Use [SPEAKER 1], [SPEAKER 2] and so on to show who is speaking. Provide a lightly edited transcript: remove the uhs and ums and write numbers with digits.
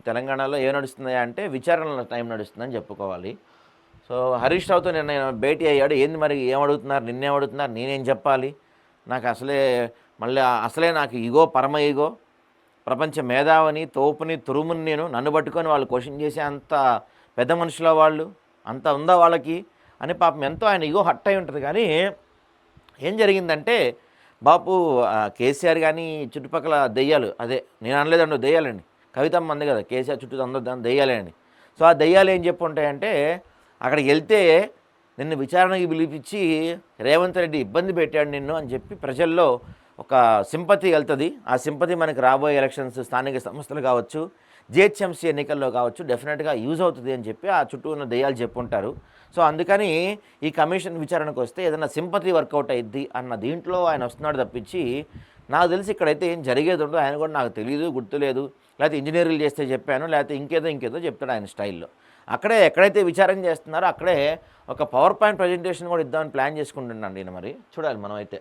[SPEAKER 1] తెలంగాణలో ఏం నడుస్తున్నాయా అంటే విచారణల టైం నడుస్తుందని చెప్పుకోవాలి. సో హరీష్ రావుతో నిన్న భేటీ అయ్యాడు. ఏంది మరి ఏమడుగుతున్నారు, నిన్నేమడుగుతున్నారు, నేనేం చెప్పాలి, నాకు అసలే నాకు ఈగో, పరమ ఈగో, ప్రపంచ మేధావని, తోపుని, తురుముని నన్ను పట్టుకొని వాళ్ళు క్వశ్చన్ చేసే అంత పెద్ద మనుషుల వాళ్ళు, అంత ఉందా వాళ్ళకి అని పాపం ఎంతో ఆయన ఈగో హట్ అయి ఉంటుంది. కానీ ఏం జరిగిందంటే బాపు కేసీఆర్ కానీ చుట్టుపక్కల దెయ్యాలు, అదే నేను అనలేదండి దెయ్యాలండి, కవితమ్మ అంది కదా కేసీఆర్ చుట్టూ అందరు దెయ్యాలే అండి. సో ఆ దెయ్యాలు ఏం చెప్పు ఉంటాయంటే అక్కడికి వెళ్తే నిన్ను విచారణకి పిలిపించి రేవంత్ రెడ్డి ఇబ్బంది పెట్టాడు నిన్ను అని చెప్పి ప్రజల్లో ఒక సింపతి వెళ్తుంది. ఆ సింపతి మనకి రాబోయే ఎలక్షన్స్, స్థానిక సంస్థలు కావచ్చు, జిహెచ్ఎంసీ ఎన్నికల్లో కావచ్చు, డెఫినెట్గా యూజ్ అవుతుంది అని చెప్పి ఆ చుట్టూ ఉన్న దెయ్యాలు చెప్పుంటారు. సో అందుకని ఈ కమిషన్ విచారణకు వస్తే ఏదైనా సింపతి వర్కౌట్ అయ్యిద్ది అన్న దీంట్లో ఆయన వస్తున్నాడు తప్పించి నాకు తెలిసి ఇక్కడైతే ఏం జరిగేది ఉండదు. ఆయన కూడా నాకు తెలియదు, గుర్తులేదు, లేకపోతే ఇంజనీరింగ్ చేస్తే చెప్పాను, లేకపోతే ఇంకేదో చెప్తాడు ఆయన స్టైల్లో. అక్కడే ఎక్కడైతే విచారణ చేస్తున్నారో అక్కడే ఒక పవర్ పాయింట్ ప్రజెంటేషన్ కూడా ఇద్దామని ప్లాన్ చేసుకుంటున్నాను నేను. మరి చూడాలి మనం అయితే.